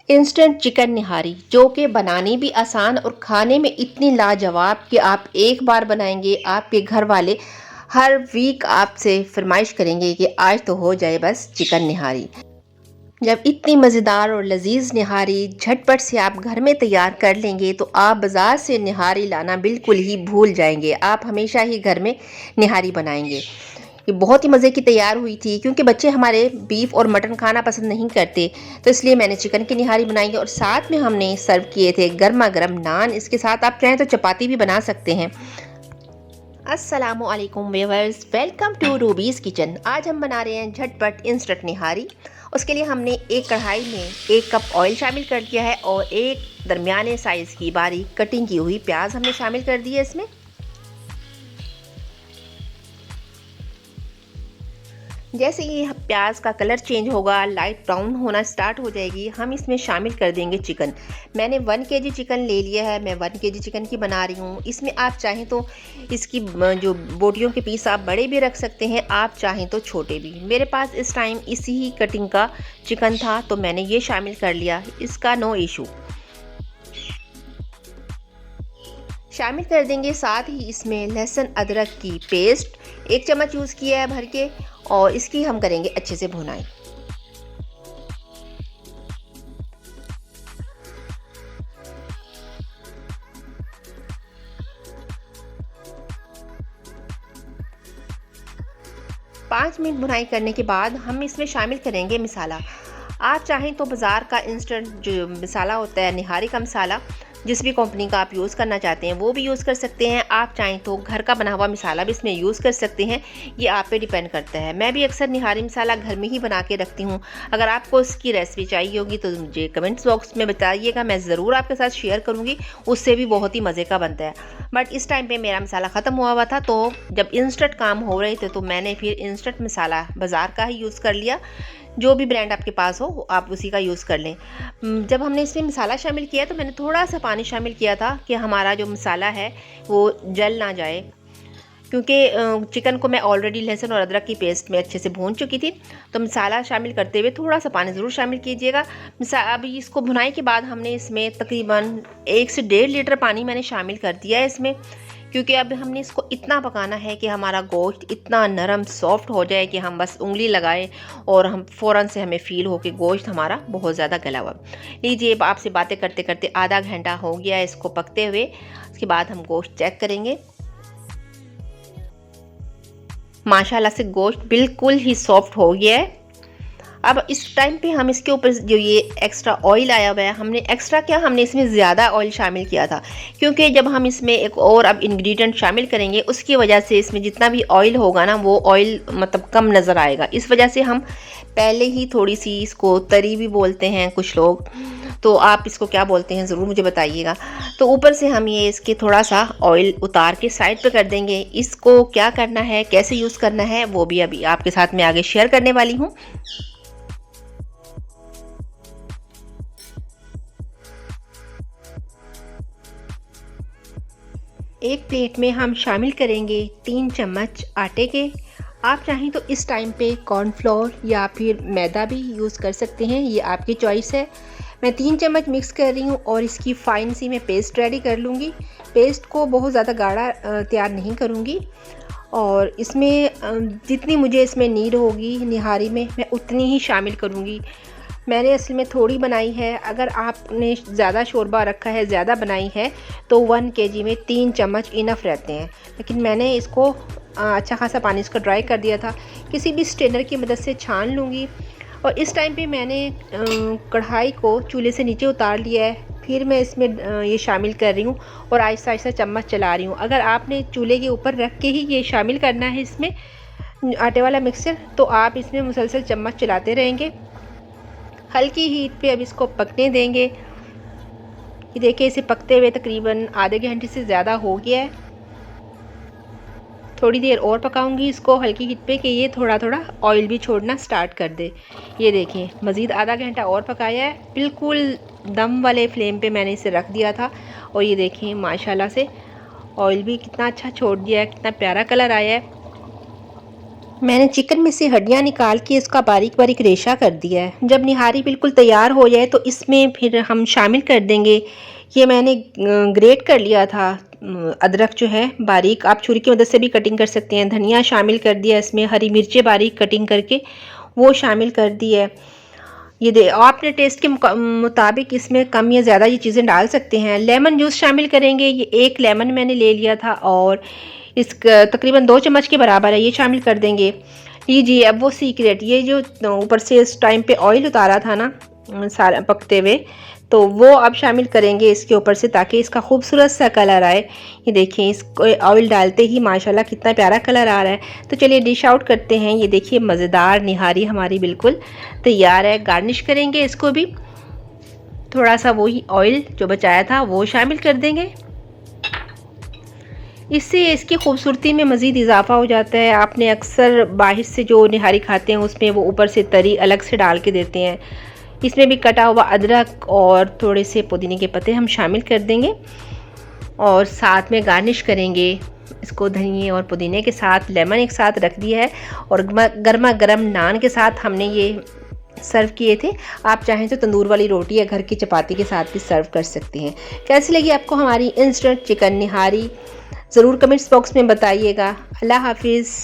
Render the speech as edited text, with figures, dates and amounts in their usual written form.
Instant chicken निहारी जो कि बनानी भी आसान और खाने में इतनी लाजवाब कि आप एक बार बनाएंगे आपके घर वाले हर वीक आपसे फरमाइश करेंगे कि आज तो हो जाए बस चिकन निहारी। जब इतनी मज़ेदार और लजीज निहारी झटपट से आप घर में तैयार कर लेंगे तो आप बाज़ार से निहारी लाना बिल्कुल ही भूल जाएंगे। आप हमेशा ही घर में निहारी बनाएंगे। ये बहुत ही मज़े की तैयार हुई थी क्योंकि बच्चे हमारे बीफ और मटन खाना पसंद नहीं करते, तो इसलिए मैंने चिकन की निहारी बनाई है और साथ में हमने सर्व किए थे गर्मा गर्म नान। इसके साथ आप चाहें तो चपाती भी बना सकते हैं। अस्सलामुअलैकुम viewers, welcome to Ruby's kitchen. आज हम बना रहे हैं झटपट इंस्टेंट निहारी। उसके लिए हमने एक कढ़ाई में 1 कप ऑयल शामिल कर दिया है और एक दरमियाने साइज़ की बारीक कटिंग की हुई प्याज हमने शामिल कर दी है इसमें। जैसे ही प्याज का कलर चेंज होगा, लाइट ब्राउन होना स्टार्ट हो जाएगी, हम इसमें शामिल कर देंगे चिकन। मैंने 1 केजी चिकन ले लिया है। मैं 1 केजी चिकन की बना रही हूँ। इसमें आप चाहें तो इसकी जो बोटियों के पीस आप बड़े भी रख सकते हैं, आप चाहें तो छोटे भी। मेरे पास इस टाइम इसी ही कटिंग का चिकन था तो मैंने ये शामिल कर लिया, इसका नो इशू। शामिल कर देंगे साथ ही इसमें लहसुन अदरक की पेस्ट 1 चम्मच यूज़ किया है भर के, और इसकी हम करेंगे अच्छे से भुनाई। पाँच मिनट भुनाई करने के बाद हम इसमें शामिल करेंगे मसाला। आप चाहें तो बाज़ार का इंस्टेंट जो मसाला होता है, निहारी का मसाला, जिस भी कंपनी का आप यूज़ करना चाहते हैं वो भी यूज़ कर सकते हैं। आप चाहें तो घर का बना हुआ मसाला भी इसमें यूज़ कर सकते हैं, ये आप पे डिपेंड करता है। मैं भी अक्सर निहारी मसाला घर में ही बना के रखती हूँ। अगर आपको इसकी रेसिपी चाहिए होगी तो मुझे कमेंट्स बॉक्स में बताइएगा, मैं ज़रूर आपके साथ शेयर करूँगी। उससे भी बहुत ही मज़े का बनता है। बट इस टाइम पे मेरा मसाला ख़त्म हुआ था, तो जब इंस्टेंट काम हो रहे थे तो मैंने फिर इंस्टेंट मसाला बाज़ार का ही यूज़ कर लिया। जो भी ब्रांड आपके पास हो आप उसी का यूज़ कर लें। जब हमने इसमें मसाला शामिल किया तो मैंने थोड़ा सा पानी शामिल किया था कि हमारा जो मसाला है वो जल ना जाए, क्योंकि चिकन को मैं ऑलरेडी लहसुन और अदरक की पेस्ट में अच्छे से भून चुकी थी। तो मसाला शामिल करते हुए थोड़ा सा पानी ज़रूर शामिल कीजिएगा। अभी इसको भुनाई के बाद हमने इसमें तकरीबन 1 से 1.5 लीटर पानी मैंने शामिल कर दिया है इसमें, क्योंकि अब हमने इसको इतना पकाना है कि हमारा गोश्त इतना नरम सॉफ्ट हो जाए कि हम बस उंगली लगाएं और हम फ़ौरन से हमें फ़ील हो कि गोश्त हमारा बहुत ज़्यादा गला हुआ। लीजिए, आपसे बातें करते करते आधा घंटा हो गया है इसको पकते हुए। उसके बाद हम गोश्त चेक करेंगे। माशाल्लाह से गोश्त बिल्कुल ही सॉफ्ट हो गया है। अब इस टाइम पे हम इसके ऊपर जो ये एक्स्ट्रा ऑयल आया हुआ है, हमने एक्स्ट्रा क्या, हमने इसमें ज़्यादा ऑयल शामिल किया था, क्योंकि जब हम इसमें एक और अब इंग्रेडिएंट शामिल करेंगे उसकी वजह से इसमें जितना भी ऑयल होगा ना वो ऑयल मतलब कम नज़र आएगा। इस वजह से हम पहले ही थोड़ी सी इसको तरी भी बोलते हैं कुछ लोग, तो आप इसको क्या बोलते हैं ज़रूर मुझे बताइएगा। तो ऊपर से हम ये इसके थोड़ा सा ऑयल उतार के साइड पे कर देंगे। इसको क्या करना है, कैसे यूज़ करना है, वो भी अभी आपके साथ मैं आगे शेयर करने वाली हूँ। एक प्लेट में हम शामिल करेंगे 3 चम्मच आटे के। आप चाहें तो इस टाइम पे कॉर्नफ्लोर या फिर मैदा भी यूज़ कर सकते हैं, ये आपकी चॉइस है। मैं 3 चम्मच मिक्स कर रही हूँ और इसकी फ़ाइन सी मैं पेस्ट रेडी कर लूँगी। पेस्ट को बहुत ज़्यादा गाढ़ा तैयार नहीं करूँगी, और इसमें जितनी मुझे इसमें नीड होगी निहारी में मैं उतनी ही शामिल करूँगी। मैंने असल में थोड़ी बनाई है। अगर आपने ज़्यादा शोरबा रखा है, ज़्यादा बनाई है, तो 1 केजी में 3 चम्मच इनफ रहते हैं। लेकिन मैंने इसको अच्छा खासा पानी इसको ड्राई कर दिया था। किसी भी स्ट्रेनर की मदद से छान लूँगी। और इस टाइम पे मैंने कढ़ाई को चूल्हे से नीचे उतार लिया है। फिर मैं इसमें ये शामिल कर रही हूँ और आहिस्ता आहिस्ता चम्मच चला रही हूँ। अगर आपने चूल्हे के ऊपर रख के ही ये शामिल करना है इसमें आटे वाला मिक्सचर, तो आप इसमें मुसलसल चम्मच चलाते रहेंगे। हल्की हीट पे अब इसको पकने देंगे। ये देखिए, इसे पकते हुए तकरीबन आधे घंटे से ज़्यादा हो गया है। थोड़ी देर और पकाऊंगी इसको हल्की हीट पे कि ये थोड़ा थोड़ा ऑयल भी छोड़ना स्टार्ट कर दे। ये देखिए, मज़ीद आधा घंटा और पकाया है। बिल्कुल दम वाले फ्लेम पे मैंने इसे रख दिया था, और ये देखिए माशाल्लाह से ऑयल भी कितना अच्छा छोड़ दिया है, कितना प्यारा कलर आया है। मैंने चिकन में से हड्डियाँ निकाल के इसका बारीक बारीक रेशा कर दिया है। जब निहारी बिल्कुल तैयार हो जाए तो इसमें फिर हम शामिल कर देंगे, ये मैंने ग्रेट कर लिया था अदरक जो है बारीक, आप छुरी की मदद से भी कटिंग कर सकते हैं। धनिया शामिल कर दिया इसमें, हरी मिर्चें बारीक कटिंग करके वो शामिल कर दी है। ये दे आप अपने टेस्ट के मुताबिक इसमें कम या ज़्यादा ये चीज़ें डाल सकते हैं। लेमन जूस शामिल करेंगे, ये 1 लेमन मैंने ले लिया था और इस तकरीबन 2 चम्मच के बराबर है, ये शामिल कर देंगे। लीजिए अब वो सीक्रेट, ये जो ऊपर से इस टाइम पे ऑयल उतारा था ना सारा पकते हुए, तो वो अब शामिल करेंगे इसके ऊपर से ताकि इसका खूबसूरत सा कलर आए। ये देखिए इसको ऑयल डालते ही माशाल्लाह कितना प्यारा कलर आ रहा है। तो चलिए डिश आउट करते हैं। ये देखिए मज़ेदार निहारी हमारी बिल्कुल तैयार है। गार्निश करेंगे इसको भी, थोड़ा सा वही ऑयल जो बचाया था वो शामिल कर देंगे। इससे इसकी खूबसूरती में मज़ीद इजाफा हो जाता है। आपने अक्सर बाहर से जो निहारी खाते हैं उसमें वो ऊपर से तरी अलग से डाल के देते हैं, इसमें भी कटा हुआ अदरक और थोड़े से पुदीने के पत्ते हम शामिल कर देंगे और साथ में गार्निश करेंगे इसको धनिए और पुदीने के साथ। लेमन एक साथ रख दिया है और गर्मा गर्म नान के साथ हमने ये सर्व किए थे। आप चाहें तो तंदूर वाली रोटी या घर की चपाती के साथ भी सर्व कर सकते हैं। कैसी लगी आपको हमारी इंस्टेंट चिकन निहारी, ज़रूर कमेंट्स बॉक्स में बताइएगा। अल्लाह हाफिज़।